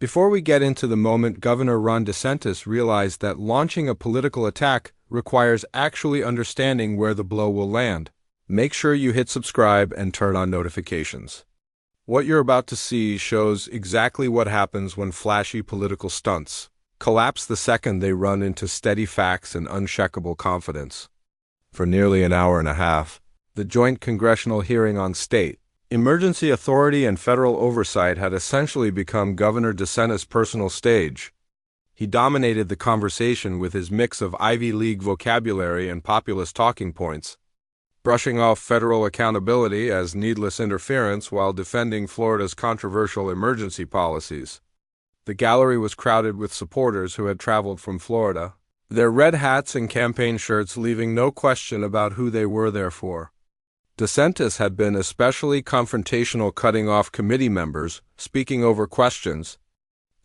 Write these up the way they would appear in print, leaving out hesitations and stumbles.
Before we get into the moment Governor Ron DeSantis realized that launching a political attack requires actually understanding where the blow will land, make sure you hit subscribe and turn on notifications. What you're about to see shows exactly what happens when flashy political stunts collapse the second they run into steady facts and unshakable confidence. For nearly an hour and a half, the joint congressional hearing on state, emergency authority and federal oversight had essentially become Governor DeSantis' personal stage. He dominated the conversation with his mix of Ivy League vocabulary and populist talking points, brushing off federal accountability as needless interference while defending Florida's controversial emergency policies. The gallery was crowded with supporters who had traveled from Florida, their red hats and campaign shirts leaving no question about who they were there for. DeSantis had been especially confrontational, cutting off committee members, speaking over questions,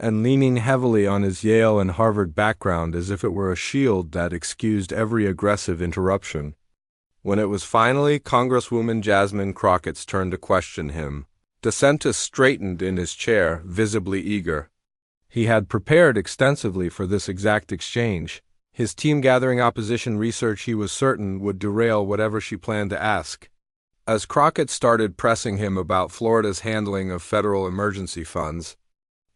and leaning heavily on his Yale and Harvard background as if it were a shield that excused every aggressive interruption. When it was finally Congresswoman Jasmine Crockett's turn to question him, DeSantis straightened in his chair, visibly eager. He had prepared extensively for this exact exchange, his team gathering opposition research he was certain would derail whatever she planned to ask. As Crockett started pressing him about Florida's handling of federal emergency funds,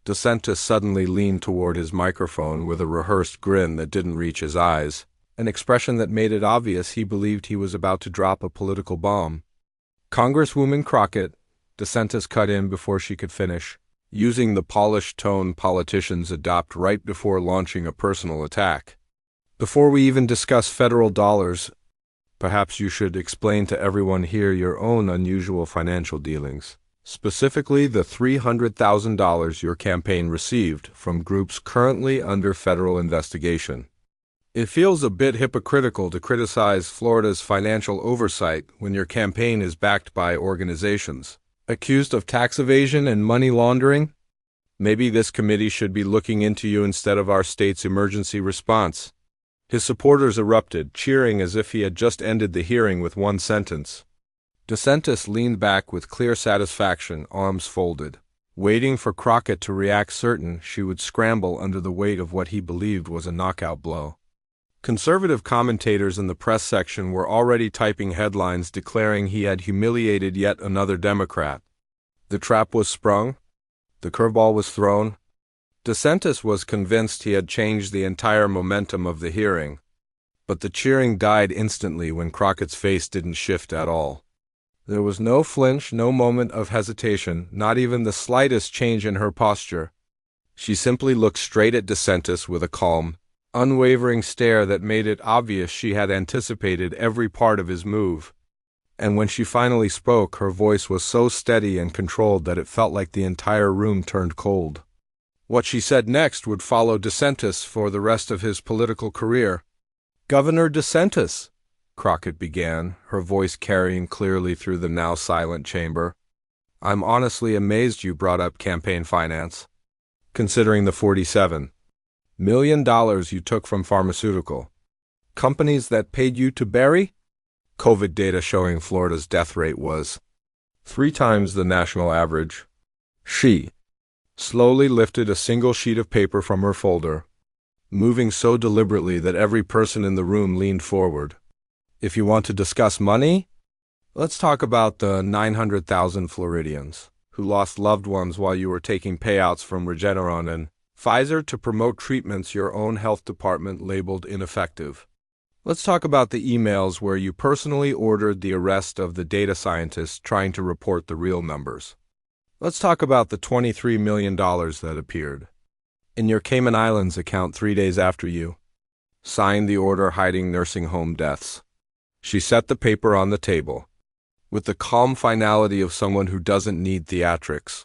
DeSantis suddenly leaned toward his microphone with a rehearsed grin that didn't reach his eyes, an expression that made it obvious he believed he was about to drop a political bomb. "Congresswoman Crockett," DeSantis cut in before she could finish, using the polished tone politicians adopt right before launching a personal attack. "Before we even discuss federal dollars, perhaps you should explain to everyone here your own unusual financial dealings, specifically the $300,000 your campaign received from groups currently under federal investigation. It feels a bit hypocritical to criticize Florida's financial oversight when your campaign is backed by organizations accused of tax evasion and money laundering. Maybe this committee should be looking into you instead of our state's emergency response." His supporters erupted, cheering as if he had just ended the hearing with one sentence. DeSantis leaned back with clear satisfaction, arms folded, waiting for Crockett to react, certain she would scramble under the weight of what he believed was a knockout blow. Conservative commentators in the press section were already typing headlines declaring he had humiliated yet another Democrat. The trap was sprung. The curveball was thrown. DeSantis was convinced he had changed the entire momentum of the hearing, but the cheering died instantly when Crockett's face didn't shift at all. There was no flinch, no moment of hesitation, not even the slightest change in her posture. She simply looked straight at DeSantis with a calm, unwavering stare that made it obvious she had anticipated every part of his move. And when she finally spoke, her voice was so steady and controlled that it felt like the entire room turned cold. What she said next would follow DeSantis for the rest of his political career. "Governor DeSantis," Crockett began, her voice carrying clearly through the now silent chamber, "I'm honestly amazed you brought up campaign finance, considering the $47 million you took from pharmaceutical companies that paid you to bury COVID data showing Florida's death rate was 3 times the national average." She slowly lifted a single sheet of paper from her folder, moving so deliberately that every person in the room leaned forward. "If you want to discuss money, let's talk about the 900,000 Floridians who lost loved ones while you were taking payouts from Regeneron and Pfizer to promote treatments your own health department labeled ineffective. Let's talk about the emails where you personally ordered the arrest of the data scientists trying to report the real numbers. Let's talk about the $23 million that appeared in your Cayman Islands account 3 days after you signed the order hiding nursing home deaths." She set the paper on the table, with the calm finality of someone who doesn't need theatrics.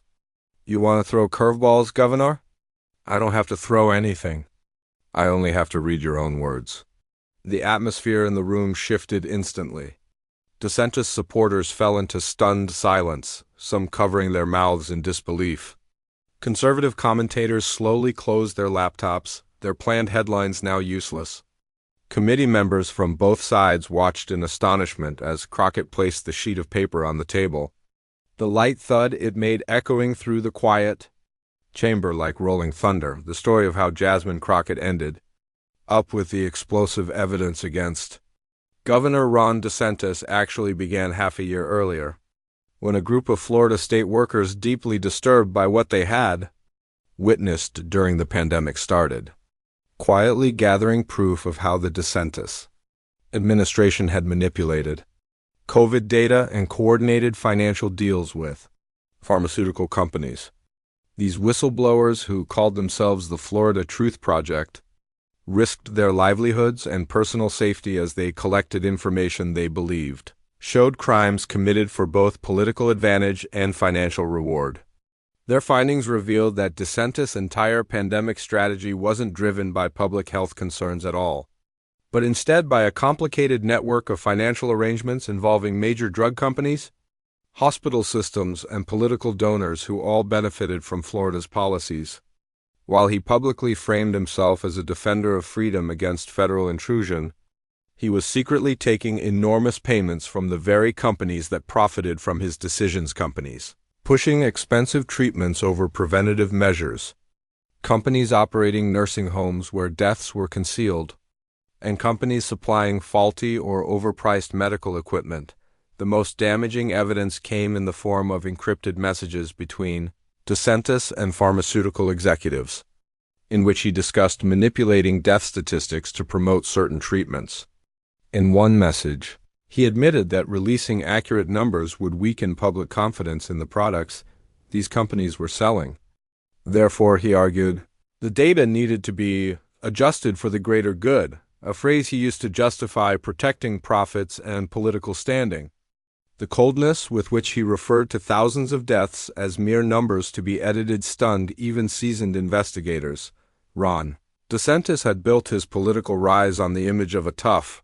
"You want to throw curveballs, Governor? I don't have to throw anything. I only have to read your own words." The atmosphere in the room shifted instantly. DeSantis supporters fell into stunned silence, some covering their mouths in disbelief. Conservative commentators slowly closed their laptops, their planned headlines now useless. Committee members from both sides watched in astonishment as Crockett placed the sheet of paper on the table. The light thud it made echoing through the quiet chamber like rolling thunder, the story of how Jasmine Crockett ended up with the explosive evidence against Governor Ron DeSantis actually began half a year earlier, when a group of Florida state workers deeply disturbed by what they had witnessed during the pandemic started quietly gathering proof of how the DeSantis administration had manipulated COVID data and coordinated financial deals with pharmaceutical companies. These whistleblowers, who called themselves the Florida Truth Project, risked their livelihoods and personal safety as they collected information they believed showed crimes committed for both political advantage and financial reward. Their findings revealed that DeSantis' entire pandemic strategy wasn't driven by public health concerns at all, but instead by a complicated network of financial arrangements involving major drug companies, hospital systems, and political donors who all benefited from Florida's policies. While he publicly framed himself as a defender of freedom against federal intrusion, he was secretly taking enormous payments from the very companies that profited from his decisions companies, pushing expensive treatments over preventative measures, companies operating nursing homes where deaths were concealed, and companies supplying faulty or overpriced medical equipment. The most damaging evidence came in the form of encrypted messages between DeSantis and pharmaceutical executives, in which he discussed manipulating death statistics to promote certain treatments. In one message, he admitted that releasing accurate numbers would weaken public confidence in the products these companies were selling. Therefore, he argued, the data needed to be adjusted for the greater good, a phrase he used to justify protecting profits and political standing. The coldness with which he referred to thousands of deaths as mere numbers to be edited stunned even seasoned investigators. Ron DeSantis had built his political rise on the image of a tough,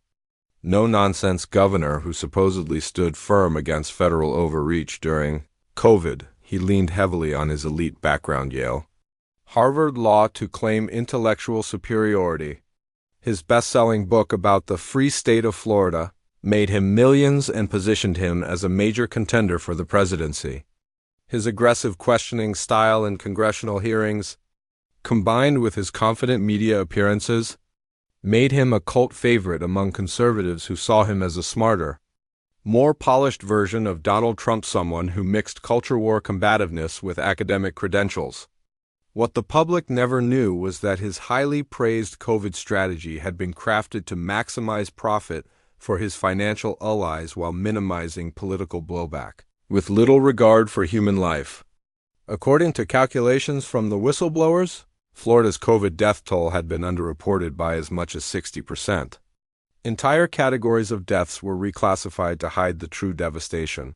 no-nonsense governor who supposedly stood firm against federal overreach during COVID. He leaned heavily on his elite background, Yale, Harvard Law, to claim intellectual superiority. His best-selling book about the free state of Florida made him millions and positioned him as a major contender for the presidency. His aggressive questioning style in congressional hearings, combined with his confident media appearances, made him a cult favorite among conservatives who saw him as a smarter, more polished version of Donald Trump, someone who mixed culture war combativeness with academic credentials. What the public never knew was that his highly praised COVID strategy had been crafted to maximize profit for his financial allies while minimizing political blowback, with little regard for human life. According to calculations from the whistleblowers, Florida's COVID death toll had been underreported by as much as 60%. Entire categories of deaths were reclassified to hide the true devastation.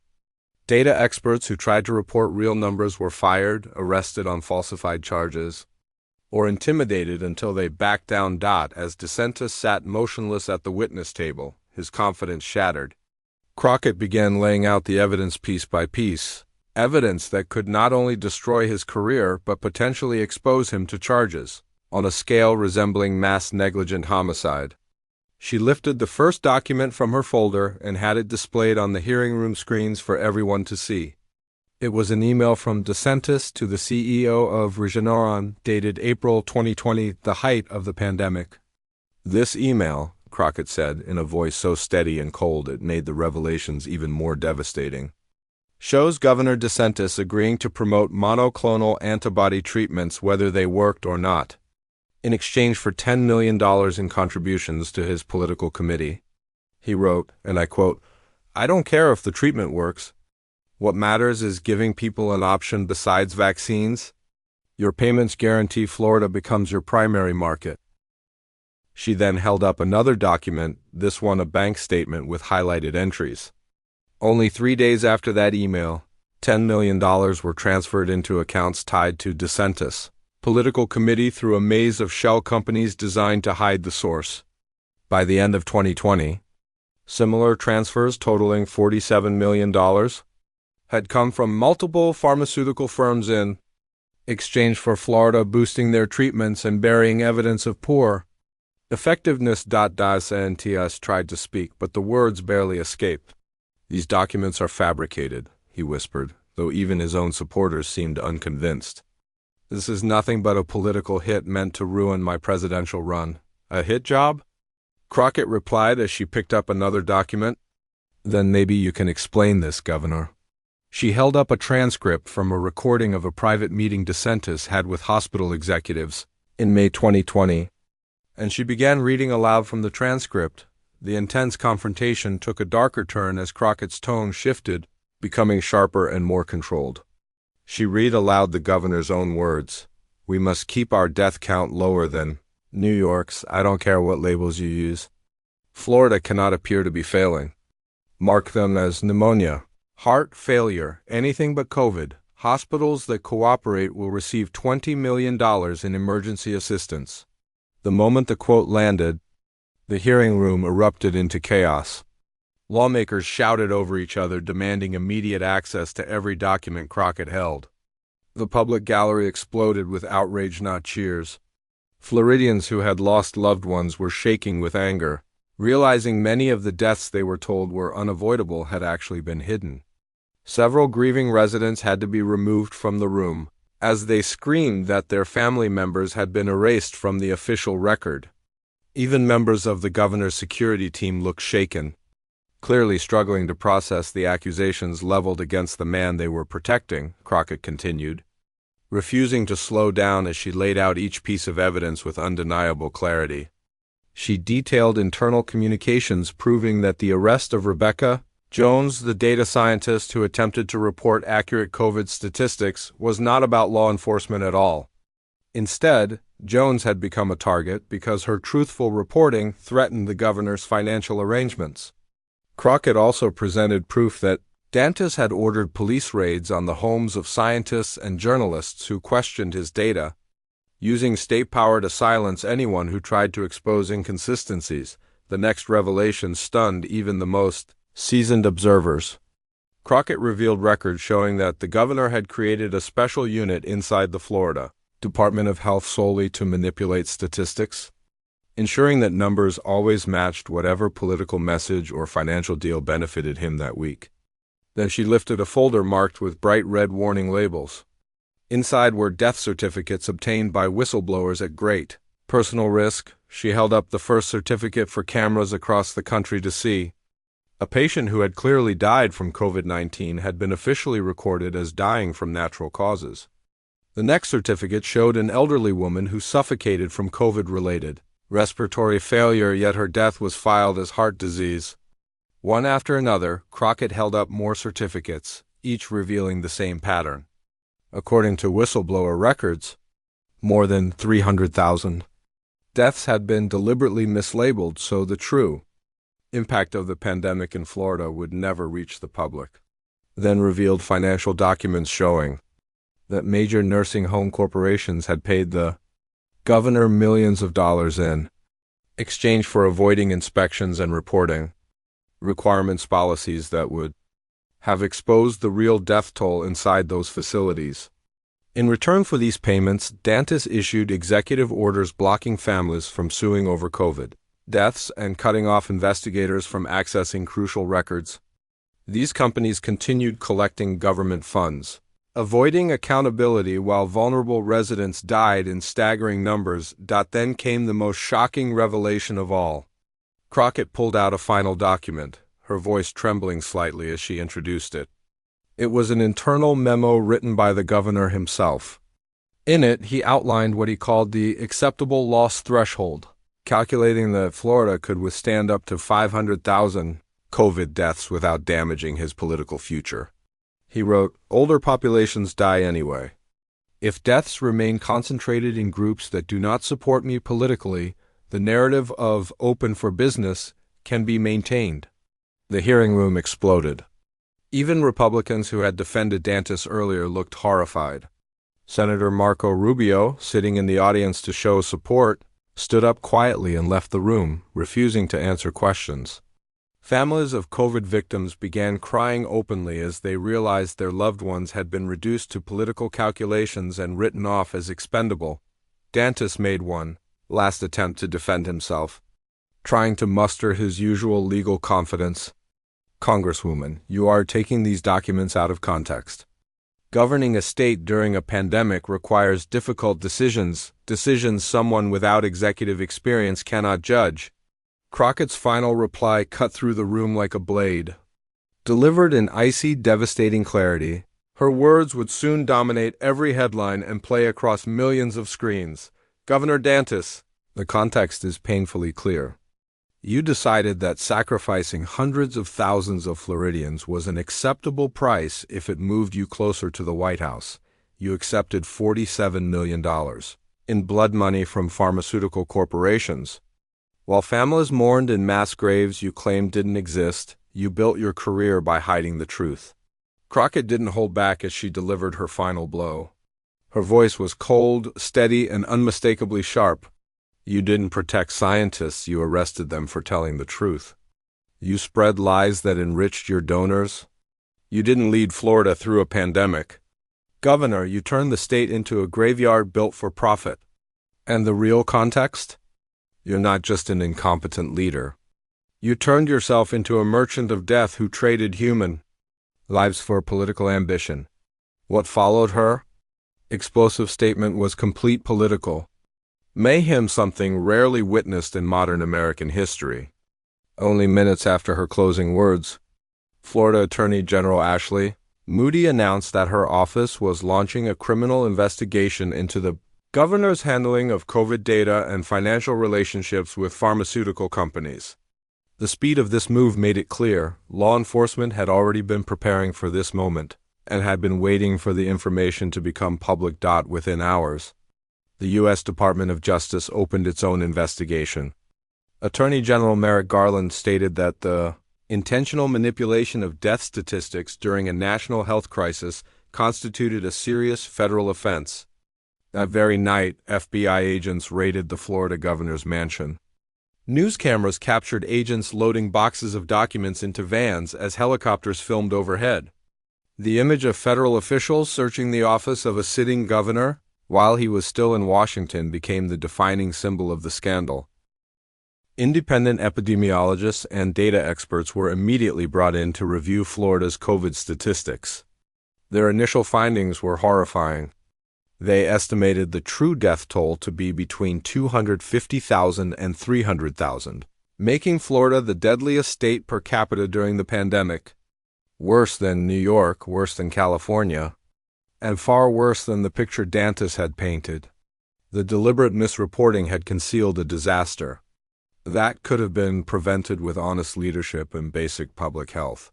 Data experts who tried to report real numbers were fired, arrested on falsified charges, or intimidated until they backed down. As DeSantis sat motionless at the witness table, his confidence shattered, Crockett began laying out the evidence piece by piece, evidence that could not only destroy his career but potentially expose him to charges on a scale resembling mass negligent homicide. She lifted the first document from her folder and had it displayed on the hearing room screens for everyone to see. It was an email from DeSantis to the CEO of Regeneron, dated April 2020, the height of the pandemic. This email, Crockett said in a voice so steady and cold it made the revelations even more devastating, shows Governor DeSantis agreeing to promote monoclonal antibody treatments whether they worked or not, in exchange for $10 million in contributions to his political committee. He wrote, and I quote, "I don't care if the treatment works. What matters is giving people an option besides vaccines. Your payments guarantee Florida becomes your primary market." She then held up another document, this one a bank statement with highlighted entries. Only 3 days after that email, $10 million were transferred into accounts tied to DeSantis' political committee through a maze of shell companies designed to hide the source. By the end of 2020, similar transfers totaling $47 million had come from multiple pharmaceutical firms in exchange for Florida boosting their treatments and burying evidence of poor effectiveness. DeSantis tried to speak, but the words barely escaped. "These documents are fabricated," he whispered, though even his own supporters seemed unconvinced. This is nothing but a political hit meant to ruin my presidential run. A hit job? Crockett replied as she picked up another document. Then maybe you can explain this, Governor. She held up a transcript from a recording of a private meeting DeSantis had with hospital executives in May 2020, and she began reading aloud from the transcript. The intense confrontation took a darker turn as Crockett's tone shifted, becoming sharper and more controlled. She read aloud the governor's own words. "We must keep our death count lower than New York's. I don't care what labels you use. Florida cannot appear to be failing. Mark them as pneumonia, heart failure, anything but COVID. Hospitals that cooperate will receive $20 million in emergency assistance." The moment the quote landed, the hearing room erupted into chaos. Lawmakers shouted over each other, demanding immediate access to every document Crockett held. The public gallery exploded with outrage, not cheers. Floridians who had lost loved ones were shaking with anger, realizing many of the deaths they were told were unavoidable had actually been hidden. Several grieving residents had to be removed from the room, as they screamed that their family members had been erased from the official record. Even members of the governor's security team looked shaken, clearly struggling to process the accusations leveled against the man they were protecting, Crockett continued, refusing to slow down as she laid out each piece of evidence with undeniable clarity. She detailed internal communications proving that the arrest of Rebecca Jones, the data scientist who attempted to report accurate COVID statistics, was not about law enforcement at all. Instead, Jones had become a target because her truthful reporting threatened the governor's financial arrangements. Crockett also presented proof that DeSantis had ordered police raids on the homes of scientists and journalists who questioned his data, using state power to silence anyone who tried to expose inconsistencies. The next revelation stunned even the most seasoned observers. Crockett revealed records showing that the governor had created a special unit inside the Florida Department of Health solely to manipulate statistics, ensuring that numbers always matched whatever political message or financial deal benefited him that week. Then she lifted a folder marked with bright red warning labels. Inside were death certificates obtained by whistleblowers at great personal risk. She held up the first certificate for cameras across the country to see. A patient who had clearly died from COVID-19 had been officially recorded as dying from natural causes. The next certificate showed an elderly woman who suffocated from COVID-related respiratory failure, yet her death was filed as heart disease. One after another, Crockett held up more certificates, each revealing the same pattern. According to whistleblower records, more than 300,000 deaths had been deliberately mislabeled so the true impact of the pandemic in Florida would never reach the public. Then revealed financial documents showing that major nursing home corporations had paid the governor millions of dollars in exchange for avoiding inspections and reporting requirements policies that would have exposed the real death toll inside those facilities. In return for these payments, DeSantis issued executive orders blocking families from suing over COVID deaths and cutting off investigators from accessing crucial records. These companies continued collecting government funds, avoiding accountability while vulnerable residents died in staggering numbers. Then came the most shocking revelation of all. Crockett pulled out a final document, her voice trembling slightly as she introduced it. It was an internal memo written by the governor himself. In it, he outlined what he called the acceptable loss threshold, calculating that Florida could withstand up to 500,000 COVID deaths without damaging his political future. He wrote, "Older populations die anyway. If deaths remain concentrated in groups that do not support me politically, the narrative of open for business can be maintained." The hearing room exploded. Even Republicans who had defended DeSantis earlier looked horrified. Senator Marco Rubio, sitting in the audience to show support, stood up quietly and left the room, refusing to answer questions. Families of COVID victims began crying openly as they realized their loved ones had been reduced to political calculations and written off as expendable. DeSantis made one last attempt to defend himself, trying to muster his usual legal confidence. "Congresswoman, you are taking these documents out of context. Governing a state during a pandemic requires difficult decisions someone without executive experience cannot judge. Crockett's final reply cut through the room like a blade. Delivered in icy, devastating clarity, her words would soon dominate every headline and play across millions of screens. Governor DeSantis, the context is painfully clear. You decided that sacrificing hundreds of thousands of Floridians was an acceptable price if it moved you closer to the White House. You accepted $47 million in blood money from pharmaceutical corporations. While families mourned in mass graves you claimed didn't exist, you built your career by hiding the truth. Crockett didn't hold back as she delivered her final blow. Her voice was cold, steady, and unmistakably sharp. You didn't protect scientists, you arrested them for telling the truth. You spread lies that enriched your donors. You didn't lead Florida through a pandemic. Governor, you turned the state into a graveyard built for profit. And the real context? You're not just an incompetent leader. You turned yourself into a merchant of death who traded human lives for political ambition. What followed her explosive statement was complete political mayhem, something rarely witnessed in modern American history. Only minutes after her closing words, Florida Attorney General Ashley Moody announced that her office was launching a criminal investigation into the governor's handling of COVID data and financial relationships with pharmaceutical companies. The speed of this move made it clear law enforcement had already been preparing for this moment and had been waiting for the information to become public. Within hours, the U.S. Department of Justice opened its own investigation. Attorney General Merrick Garland stated that the intentional manipulation of death statistics during a national health crisis constituted a serious federal offense. That very night, FBI agents raided the Florida governor's mansion. News cameras captured agents loading boxes of documents into vans as helicopters filmed overhead. The image of federal officials searching the office of a sitting governor while he was still in Washington became the defining symbol of the scandal. Independent epidemiologists and data experts were immediately brought in to review Florida's COVID statistics. Their initial findings were horrifying. They estimated the true death toll to be between 250,000 and 300,000, making Florida the deadliest state per capita during the pandemic. Worse than New York, worse than California, and far worse than the picture DeSantis had painted. The deliberate misreporting had concealed a disaster that could have been prevented with honest leadership and basic public health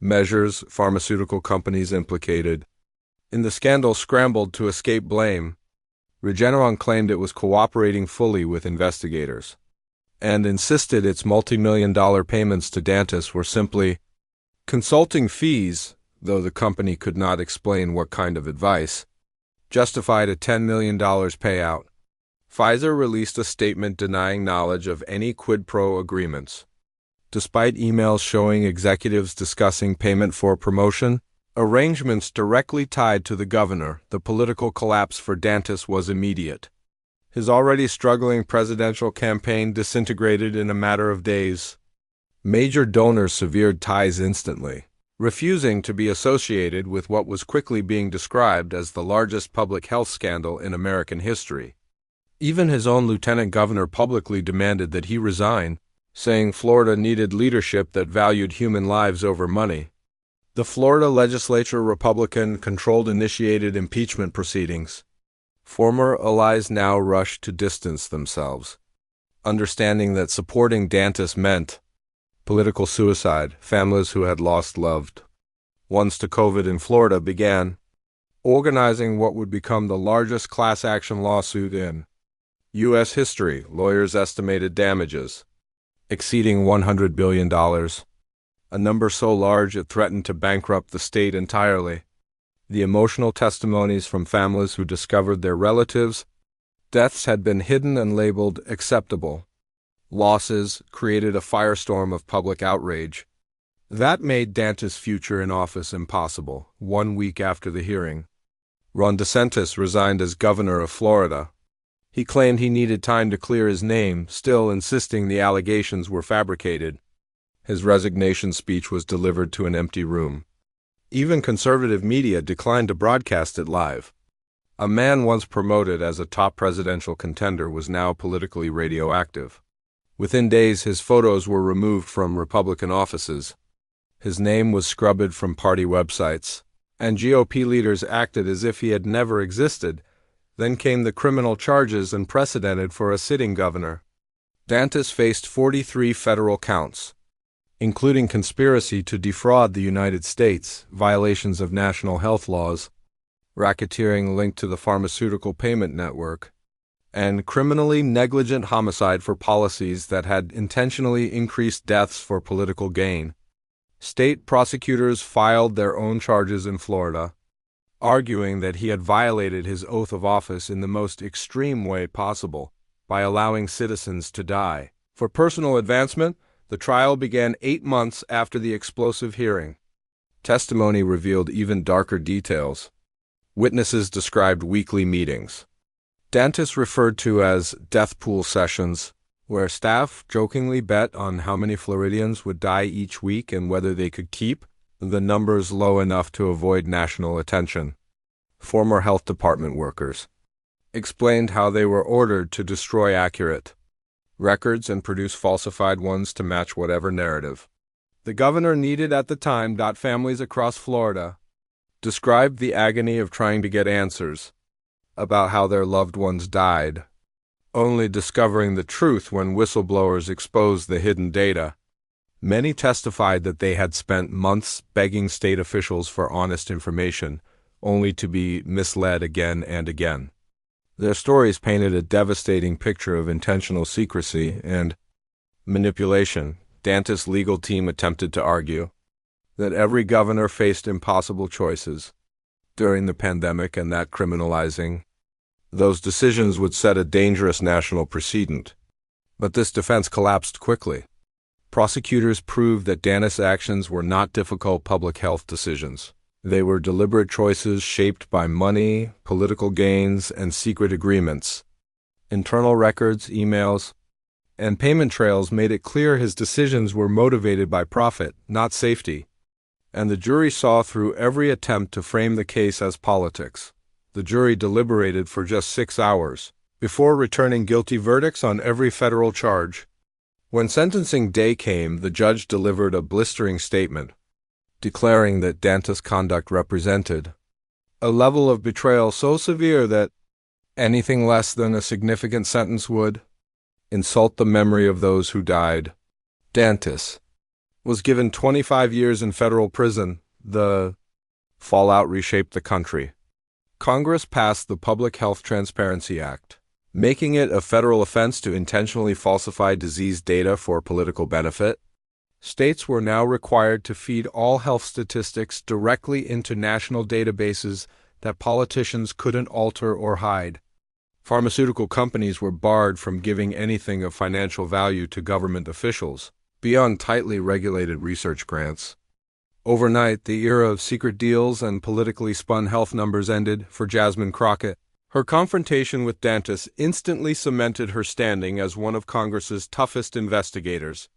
measures. Pharmaceutical companies implicated in the scandal scrambled to escape blame. Regeneron claimed it was cooperating fully with investigators and insisted its multi-million-dollar payments to DeSantis were simply consulting fees, though the company could not explain what kind of advice justified a $10 million payout. Pfizer released a statement denying knowledge of any quid pro agreements. Despite emails showing executives discussing payment for promotion arrangements directly tied to the governor, the political collapse for DeSantis was immediate. His already struggling presidential campaign disintegrated in a matter of days. Major donors severed ties instantly, refusing to be associated with what was quickly being described as the largest public health scandal in American history. Even his own lieutenant governor publicly demanded that he resign, saying Florida needed leadership that valued human lives over money. The Florida legislature, Republican-controlled, initiated impeachment proceedings. Former allies now rushed to distance themselves, understanding that supporting DeSantis meant political suicide. Families who had lost loved ones to COVID in Florida began organizing what would become the largest class action lawsuit in U.S. history. Lawyers estimated damages exceeding $100 billion, a number so large it threatened to bankrupt the state entirely. The emotional testimonies from families who discovered their relatives' deaths had been hidden and labeled acceptable losses created a firestorm of public outrage. That made DeSantis' future in office impossible. 1 week after the hearing, Ron DeSantis resigned as governor of Florida. He claimed he needed time to clear his name, still insisting the allegations were fabricated. His resignation speech was delivered to an empty room. Even conservative media declined to broadcast it live. A man once promoted as a top presidential contender was now politically radioactive. Within days, his photos were removed from Republican offices. His name was scrubbed from party websites, and GOP leaders acted as if he had never existed. Then came the criminal charges unprecedented for a sitting governor. DeSantis faced 43 federal counts, including conspiracy to defraud the United States, violations of national health laws, racketeering linked to the pharmaceutical payment network, and criminally negligent homicide for policies that had intentionally increased deaths for political gain. State prosecutors filed their own charges in Florida, arguing that he had violated his oath of office in the most extreme way possible by allowing citizens to die. For personal advancement, the trial began 8 months after the explosive hearing. Testimony revealed even darker details. Witnesses described weekly meetings, DeSantis referred to as death pool sessions, where staff jokingly bet on how many Floridians would die each week and whether they could keep the numbers low enough to avoid national attention. Former health department workers explained how they were ordered to destroy accurate records and produce falsified ones to match whatever narrative the governor needed at the time. Families across Florida described the agony of trying to get answers about how their loved ones died, only discovering the truth when whistleblowers exposed the hidden data. Many testified that they had spent months begging state officials for honest information, only to be misled again and again. Their stories painted a devastating picture of intentional secrecy and manipulation. DeSantis' legal team attempted to argue that every governor faced impossible choices during the pandemic and that criminalizing those decisions would set a dangerous national precedent. But this defense collapsed quickly. Prosecutors proved that DeSantis' actions were not difficult public health decisions. They were deliberate choices shaped by money, political gains, and secret agreements. Internal records, emails, and payment trails made it clear his decisions were motivated by profit, not safety. And the jury saw through every attempt to frame the case as politics. The jury deliberated for just 6 hours before returning guilty verdicts on every federal charge. When sentencing day came, the judge delivered a blistering statement, declaring that DeSantis' conduct represented a level of betrayal so severe that anything less than a significant sentence would insult the memory of those who died. DeSantis was given 25 years in federal prison. The fallout reshaped the country. Congress passed the Public Health Transparency Act, making it a federal offense to intentionally falsify disease data for political benefit. States were now required to feed all health statistics directly into national databases that politicians couldn't alter or hide. Pharmaceutical companies were barred from giving anything of financial value to government officials, beyond tightly regulated research grants. Overnight, the era of secret deals and politically spun health numbers ended for Jasmine Crockett. Her confrontation with DeSantis instantly cemented her standing as one of Congress's toughest investigators.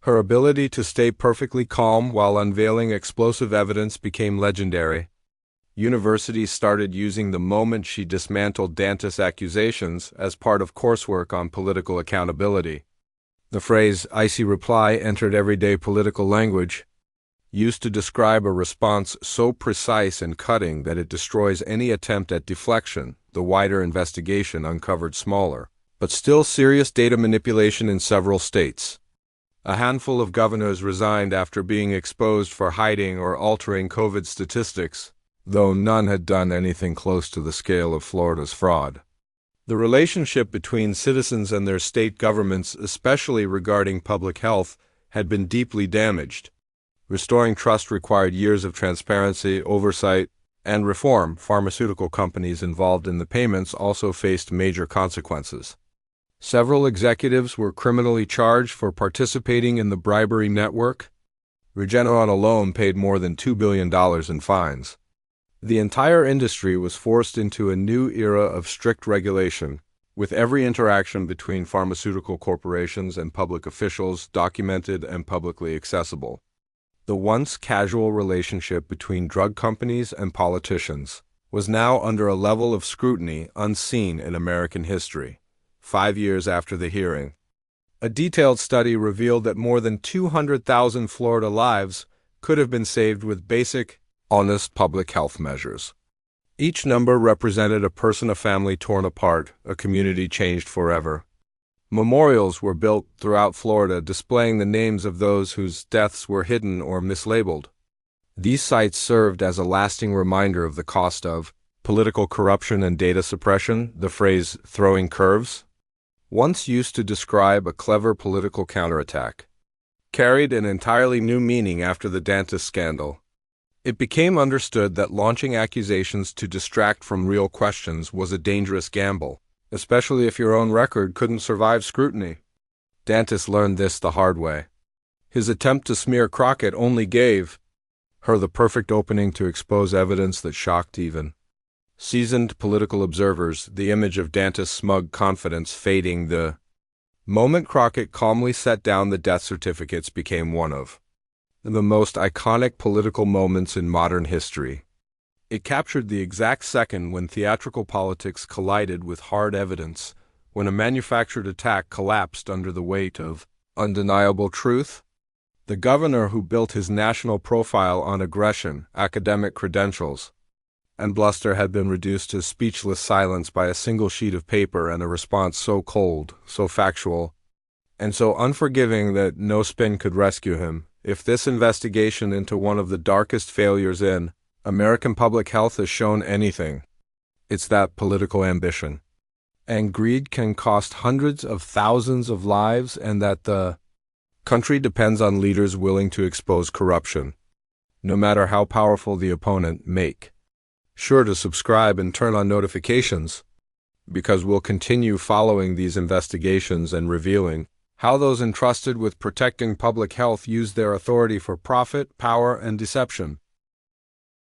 Her ability to stay perfectly calm while unveiling explosive evidence became legendary. Universities started using the moment she dismantled DeSantis' accusations as part of coursework on political accountability. The phrase "icy reply" entered everyday political language, used to describe a response so precise and cutting that it destroys any attempt at deflection. The wider investigation uncovered smaller, but still serious data manipulation in several states. A handful of governors resigned after being exposed for hiding or altering COVID statistics, though none had done anything close to the scale of Florida's fraud. The relationship between citizens and their state governments, especially regarding public health, had been deeply damaged. Restoring trust required years of transparency, oversight, and reform. Pharmaceutical companies involved in the payments also faced major consequences. Several executives were criminally charged for participating in the bribery network. Regeneron alone paid more than $2 billion in fines. The entire industry was forced into a new era of strict regulation, with every interaction between pharmaceutical corporations and public officials documented and publicly accessible. The once casual relationship between drug companies and politicians was now under a level of scrutiny unseen in American history. 5 years after the hearing, a detailed study revealed that more than 200,000 Florida lives could have been saved with basic, honest public health measures. Each number represented a person, a family torn apart, a community changed forever. Memorials were built throughout Florida displaying the names of those whose deaths were hidden or mislabeled. These sites served as a lasting reminder of the cost of political corruption and data suppression. The phrase "throwing curves," once used to describe a clever political counterattack, carried an entirely new meaning after the DeSantis scandal. It became understood that launching accusations to distract from real questions was a dangerous gamble, especially if your own record couldn't survive scrutiny. DeSantis learned this the hard way. His attempt to smear Crockett only gave her the perfect opening to expose evidence that shocked even seasoned political observers, the image of DeSantis' smug confidence fading the moment Crockett calmly set down the death certificates became one of the most iconic political moments in modern history. It captured the exact second when theatrical politics collided with hard evidence, when a manufactured attack collapsed under the weight of undeniable truth. The governor who built his national profile on aggression, academic credentials, and bluster had been reduced to speechless silence by a single sheet of paper and a response so cold, so factual, and so unforgiving that no spin could rescue him. If this investigation into one of the darkest failures in American public health has shown anything, it's that political ambition and greed can cost hundreds of thousands of lives, and that the country depends on leaders willing to expose corruption, no matter how powerful the opponent. Make sure to subscribe and turn on notifications, because we'll continue following these investigations and revealing how those entrusted with protecting public health use their authority for profit, power, and deception.